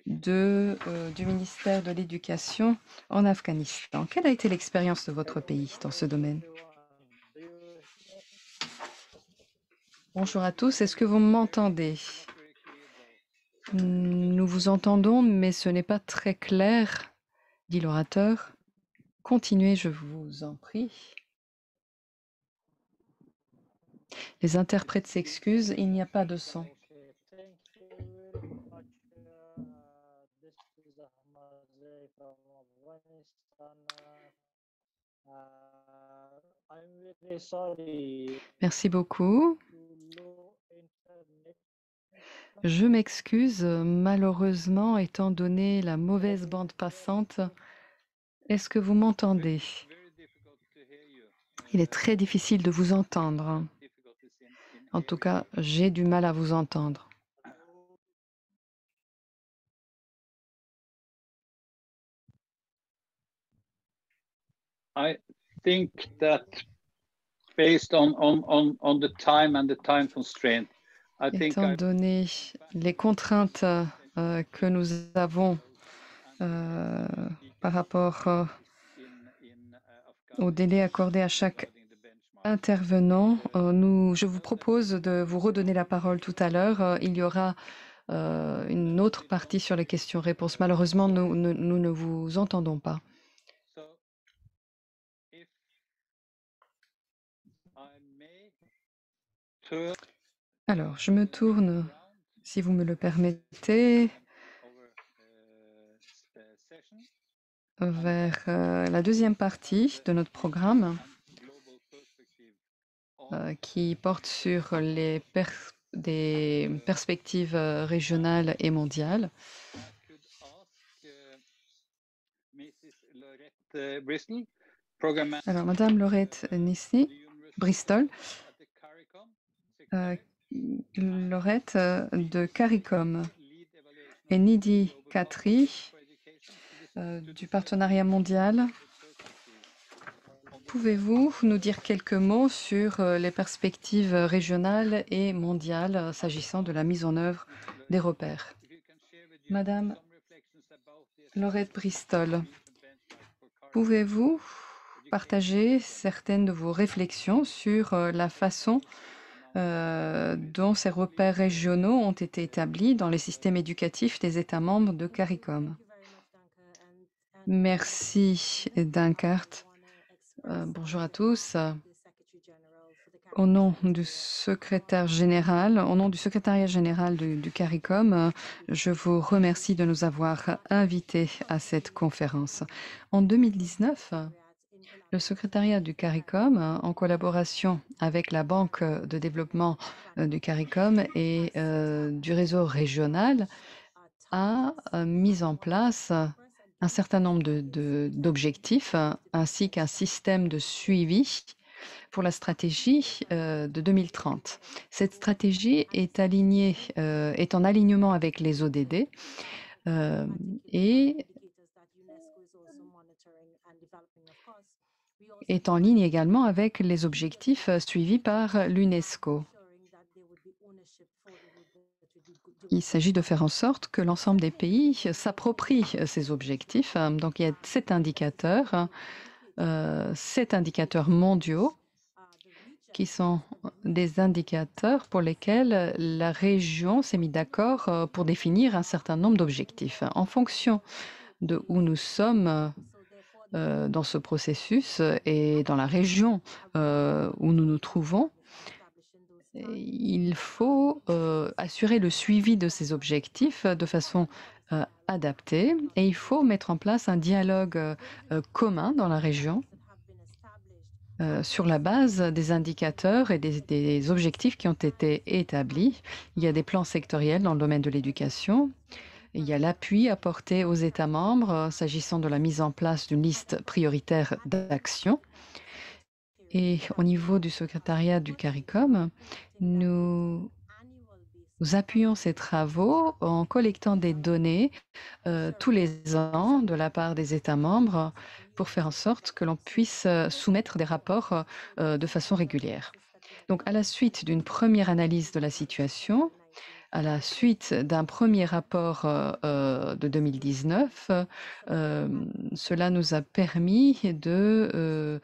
du ministère de l'Éducation en Afghanistan. Quelle a été l'expérience de votre pays dans ce domaine? Bonjour à tous, est-ce que vous m'entendez? Nous vous entendons, mais ce n'est pas très clair, dit l'orateur. Continuez, je vous en prie. Les interprètes s'excusent, il n'y a pas de son. Merci beaucoup. Je m'excuse, malheureusement, étant donné la mauvaise bande passante. Est-ce que vous m'entendez? Il est très difficile de vous entendre. En tout cas, j'ai du mal à vous entendre. I think that based on the time and the time constraint, étant donné les contraintes que nous avons par rapport au délai accordé à chaque intervenant, je vous propose de vous redonner la parole tout à l'heure. Il y aura une autre partie sur les questions-réponses. Malheureusement, nous ne vous entendons pas. Alors, je me tourne, si vous me le permettez, vers la deuxième partie de notre programme qui porte sur des perspectives régionales et mondiales. Alors, Madame Laurette Nissi, Bristol, Laurette de CARICOM et Nidhi Khatri du partenariat mondial Pouvez-vous nous dire quelques mots sur les perspectives régionales et mondiales s'agissant de la mise en œuvre des repères? Madame Laurette Bristol, pouvez-vous partager certaines de vos réflexions sur la façon dont ces repères régionaux ont été établis dans les systèmes éducatifs des États membres de CARICOM? Merci, Dankert. Bonjour à tous. Au nom du secrétaire général, au nom du secrétariat général du CARICOM, je vous remercie de nous avoir invités à cette conférence. En 2019, le secrétariat du CARICOM, en collaboration avec la Banque de développement du CARICOM et du réseau régional, a mis en place un certain nombre d'objectifs ainsi qu'un système de suivi pour la stratégie de 2030. Cette stratégie est en alignement avec les ODD et est en ligne également avec les objectifs suivis par l'UNESCO. Il s'agit de faire en sorte que l'ensemble des pays s'approprient ces objectifs. Donc il y a 7 indicateurs mondiaux qui sont des indicateurs pour lesquels la région s'est mise d'accord pour définir un certain nombre d'objectifs. En fonction de où nous sommes dans ce processus et dans la région où nous nous trouvons, il faut assurer le suivi de ces objectifs de façon adaptée et il faut mettre en place un dialogue commun dans la région sur la base des indicateurs et des objectifs qui ont été établis. Il y a des plans sectoriels dans le domaine de l'éducation. Il y a l'appui apporté aux États membres s'agissant de la mise en place d'une liste prioritaire d'actions. Et au niveau du secrétariat du CARICOM, nous appuyons ces travaux en collectant des données tous les ans de la part des États membres pour faire en sorte que l'on puisse soumettre des rapports de façon régulière. Donc, à la suite d'une première analyse de la situation, à la suite d'un premier rapport de 2019, cela nous a permis de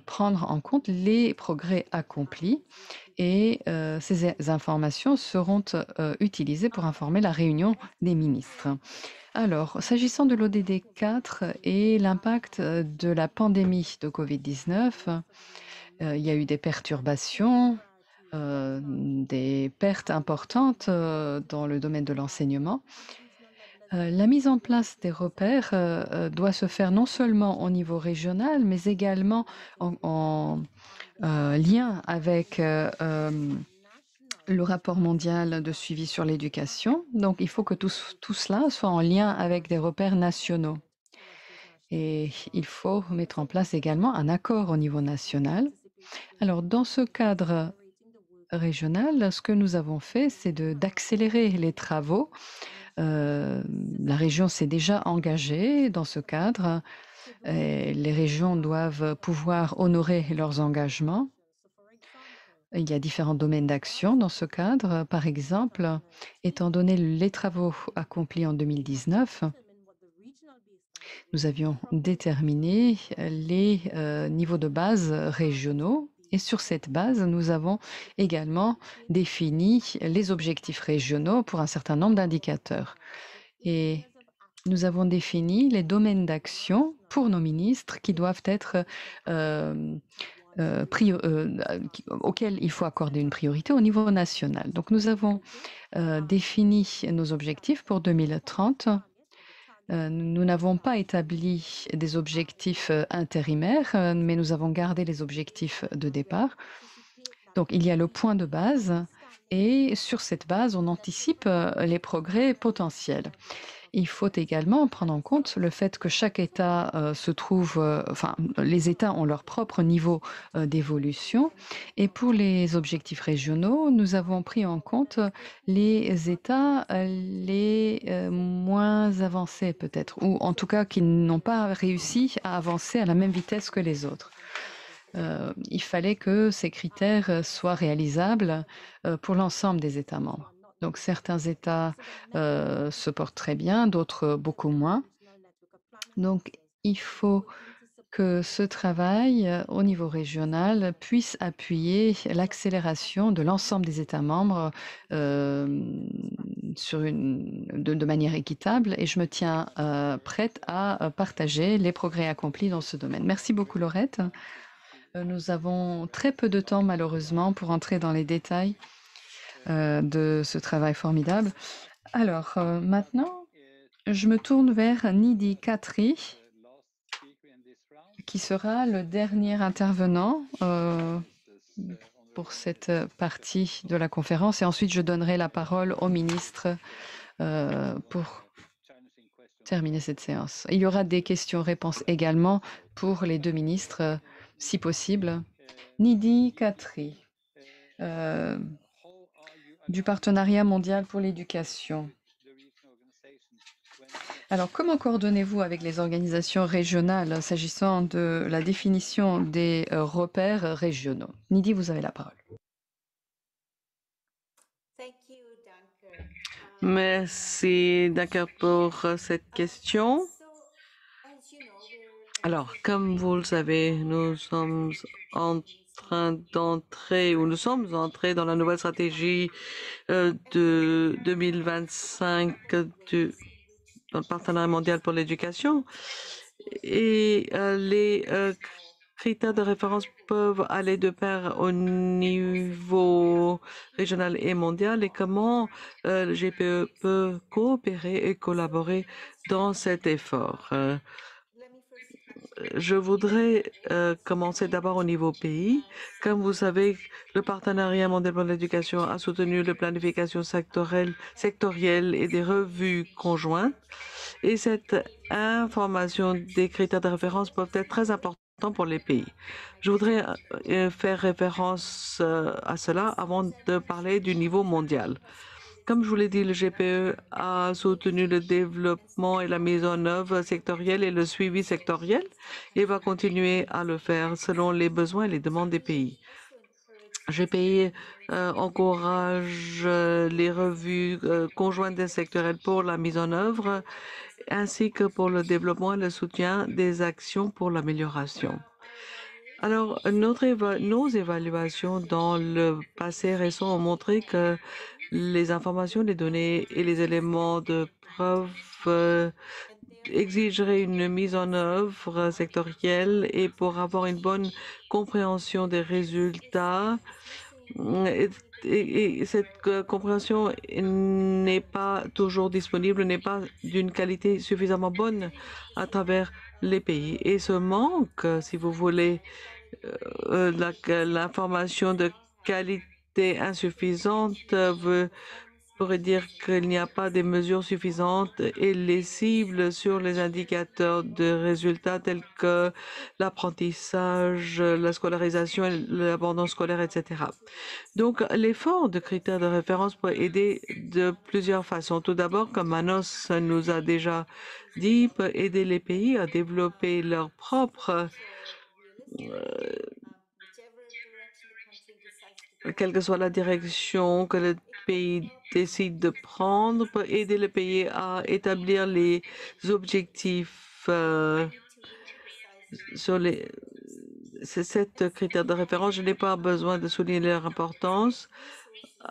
prendre en compte les progrès accomplis et ces informations seront utilisées pour informer la réunion des ministres. Alors, s'agissant de l'ODD 4 et l'impact de la pandémie de Covid-19, il y a eu des perturbations, des pertes importantes dans le domaine de l'enseignement. La mise en place des repères doit se faire non seulement au niveau régional, mais également en lien avec le rapport mondial de suivi sur l'éducation. Donc, il faut que tout cela soit en lien avec des repères nationaux. Et il faut mettre en place également un accord au niveau national. Alors, dans ce cadre régional, ce que nous avons fait, c'est d'accélérer les travaux. La région s'est déjà engagée dans ce cadre. Les régions doivent pouvoir honorer leurs engagements. Il y a différents domaines d'action dans ce cadre. Par exemple, étant donné les travaux accomplis en 2019, nous avions déterminé les niveaux de base régionaux. Et sur cette base, nous avons également défini les objectifs régionaux pour un certain nombre d'indicateurs. Et nous avons défini les domaines d'action pour nos ministres qui doivent être auxquels il faut accorder une priorité au niveau national. Donc nous avons défini nos objectifs pour 2030. Nous n'avons pas établi des objectifs intérimaires, mais nous avons gardé les objectifs de départ. Donc il y a le point de base et sur cette base, on anticipe les progrès potentiels. il faut également prendre en compte le fait que chaque État se trouve, les États ont leur propre niveau d'évolution. Et pour les objectifs régionaux, nous avons pris en compte les États les moins avancés peut-être, ou en tout cas qui n'ont pas réussi à avancer à la même vitesse que les autres. Il fallait que ces critères soient réalisables pour l'ensemble des États membres. Donc certains États se portent très bien, d'autres beaucoup moins. Donc il faut que ce travail au niveau régional puisse appuyer l'accélération de l'ensemble des États membres de manière équitable, et je me tiens prête à partager les progrès accomplis dans ce domaine. Merci beaucoup, Laurette. Nous avons très peu de temps, malheureusement, pour entrer dans les détails de ce travail formidable. Alors, maintenant, je me tourne vers Nidhi Khatri, qui sera le dernier intervenant pour cette partie de la conférence. Et ensuite, je donnerai la parole au ministre pour terminer cette séance. Il y aura des questions-réponses également pour les deux ministres, si possible. Nidhi Khatri, du Partenariat mondial pour l'éducation. Alors, comment coordonnez-vous avec les organisations régionales s'agissant de la définition des repères régionaux? Nidhi, vous avez la parole. Merci, d'accord, pour cette question. Alors, comme vous le savez, nous sommes entrés dans la nouvelle stratégie de 2025 dans le Partenariat mondial pour l'éducation. Et les critères de référence peuvent aller de pair au niveau régional et mondial, et comment le GPE peut coopérer et collaborer dans cet effort. Je voudrais commencer d'abord au niveau pays. Comme vous savez, le Partenariat mondial pour l'éducation a soutenu la planification sectorielle et des revues conjointes. Et cette information des critères de référence peuvent être très importants pour les pays. Je voudrais faire référence à cela avant de parler du niveau mondial. Comme je vous l'ai dit, le GPE a soutenu le développement et la mise en œuvre sectorielle et le suivi sectoriel et va continuer à le faire selon les besoins et les demandes des pays. GPE encourage les revues conjointes et sectorielles pour la mise en œuvre ainsi que pour le développement et le soutien des actions pour l'amélioration. Alors, nos évaluations dans le passé récent ont montré que les informations, les données et les éléments de preuve exigeraient une mise en œuvre sectorielle, et pour avoir une bonne compréhension des résultats, et cette compréhension n'est pas toujours disponible, n'est pas d'une qualité suffisamment bonne à travers les pays. Et ce manque, si vous voulez, l'information de qualité insuffisante pourrait dire qu'il n'y a pas des mesures suffisantes et les cibles sur les indicateurs de résultats tels que l'apprentissage, la scolarisation, l'abandon scolaire, etc. Donc, l'effort de critères de référence peut aider de plusieurs façons. Tout d'abord, comme Manos nous a déjà dit, peut aider les pays à développer leur propre quelle que soit la direction que le pays décide de prendre, peut aider le pays à établir les objectifs sur les sept critères de référence. Je n'ai pas besoin de souligner leur importance.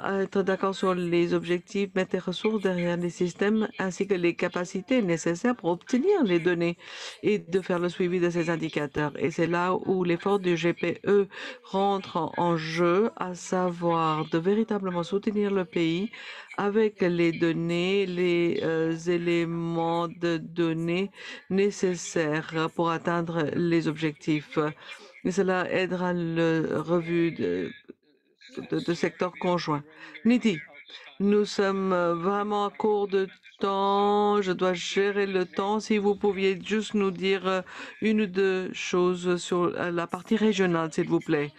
Être d'accord sur les objectifs, mettre les ressources derrière les systèmes ainsi que les capacités nécessaires pour obtenir les données et de faire le suivi de ces indicateurs. Et c'est là où l'effort du GPE rentre en jeu, à savoir de véritablement soutenir le pays avec les données, les éléments de données nécessaires pour atteindre les objectifs. Et cela aidera le revue de secteurs conjoints. Nidhi, nous sommes vraiment à court de temps, je dois gérer le temps. Si vous pouviez juste nous dire une ou deux choses sur la partie régionale, s'il vous plaît.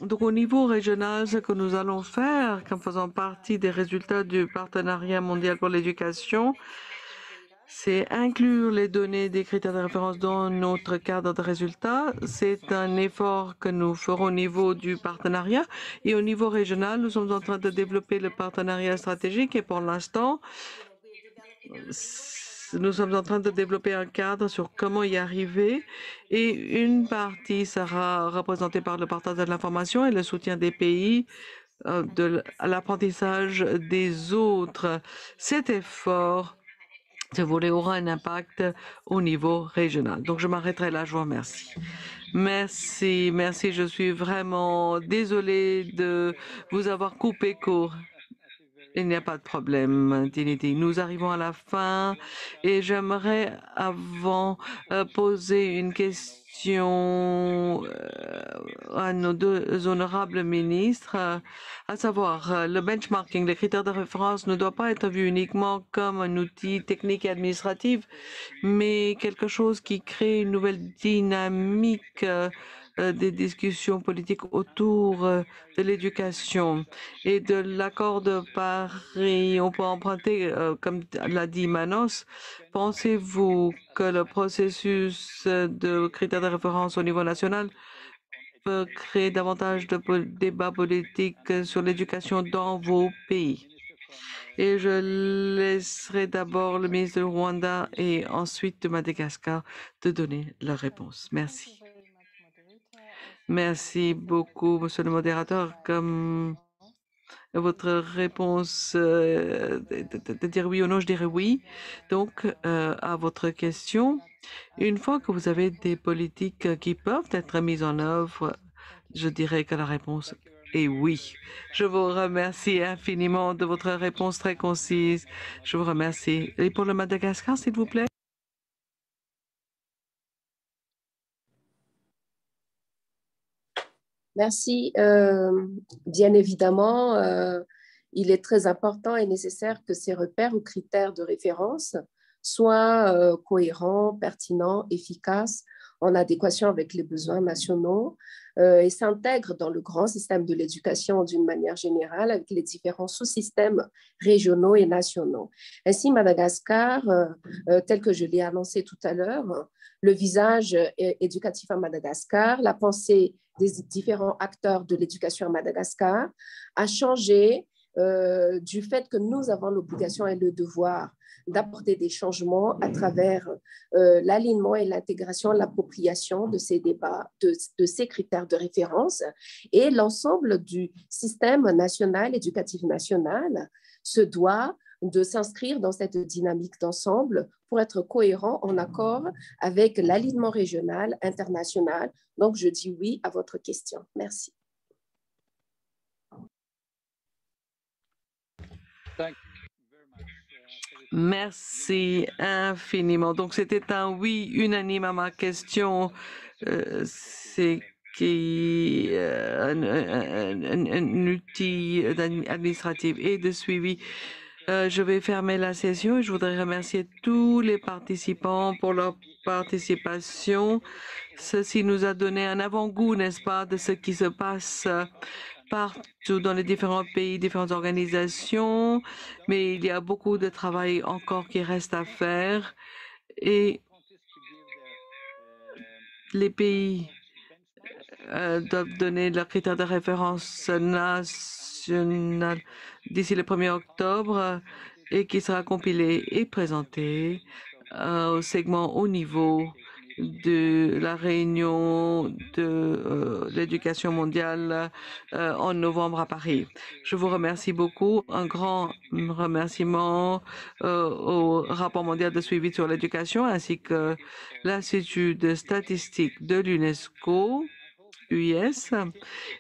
Donc, au niveau régional, ce que nous allons faire, comme faisant partie des résultats du partenariat mondial pour l'éducation, c'est inclure les données des critères de référence dans notre cadre de résultats. C'est un effort que nous ferons au niveau du partenariat. Et au niveau régional, nous sommes en train de développer le partenariat stratégique et pour l'instant, nous sommes en train de développer un cadre sur comment y arriver et une partie sera représentée par le partage de l'information et le soutien des pays à l'apprentissage des autres. Cet effort, ce volet aura un impact au niveau régional. Donc, je m'arrêterai là. Je vous remercie. Merci, merci. Je suis vraiment désolée de vous avoir coupé court. Il n'y a pas de problème, Dignity. Nous arrivons à la fin et j'aimerais avant poser une question à nos deux honorables ministres, à savoir le benchmarking, les critères de référence ne doit pas être vu uniquement comme un outil technique et administratif, mais quelque chose qui crée une nouvelle dynamique des discussions politiques autour de l'éducation et de l'accord de Paris. On peut emprunter, comme l'a dit Manos, pensez-vous que le processus de critères de référence au niveau national peut créer davantage de débats politiques sur l'éducation dans vos pays? Et je laisserai d'abord le ministre du Rwanda et ensuite de Madagascar de donner leur réponse. Merci. Merci beaucoup, monsieur le modérateur. Comme votre réponse de dire oui ou non, je dirais oui. Donc, à votre question, une fois que vous avez des politiques qui peuvent être mises en œuvre, je dirais que la réponse est oui. Je vous remercie infiniment de votre réponse très concise. Je vous remercie. Et pour le Madagascar, s'il vous plaît. Merci. Bien évidemment, il est très important et nécessaire que ces repères ou critères de référence soient cohérents, pertinents, efficaces, en adéquation avec les besoins nationaux et s'intègrent dans le grand système de l'éducation d'une manière générale avec les différents sous-systèmes régionaux et nationaux. Ainsi, Madagascar, tel que je l'ai annoncé tout à l'heure, le visage éducatif à Madagascar, la pensée des différents acteurs de l'éducation à Madagascar a changé du fait que nous avons l'obligation et le devoir d'apporter des changements à travers l'alignement et l'intégration, l'appropriation de ces débats, de ces critères de référence et l'ensemble du système national, éducatif national se doit de s'inscrire dans cette dynamique d'ensemble pour être cohérent en accord avec l'alignement régional, international. Donc, je dis oui à votre question. Merci. Merci infiniment. Donc, c'était un oui unanime à ma question. C'est un outil administratif et de suivi. Je vais fermer la session et je voudrais remercier tous les participants pour leur participation. Ceci nous a donné un avant-goût, n'est-ce pas, de ce qui se passe partout dans les différents pays, différentes organisations, mais il y a beaucoup de travail encore qui reste à faire et les pays doivent donner leurs critères de référence national d'ici le 1er octobre et qui sera compilé et présenté au segment haut niveau de la réunion de l'éducation mondiale en novembre à Paris. Je vous remercie beaucoup. Un grand remerciement au rapport mondial de suivi sur l'éducation ainsi que l'Institut de statistique de l'UNESCO UIS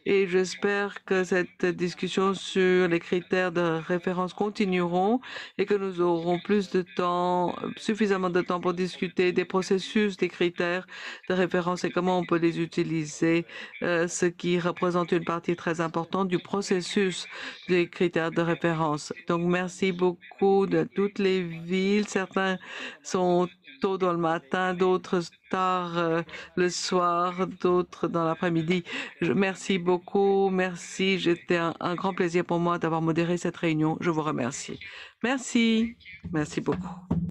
et j'espère que cette discussion sur les critères de référence continueront et que nous aurons plus de temps, suffisamment de temps pour discuter des processus, des critères de référence et comment on peut les utiliser, ce qui représente une partie très importante du processus des critères de référence. Donc, merci beaucoup de toutes les villes. Certains sont tôt dans le matin, d'autres tard le soir, d'autres dans l'après-midi. Merci beaucoup. Merci. C'était un grand plaisir pour moi d'avoir modéré cette réunion. Je vous remercie. Merci. Merci beaucoup.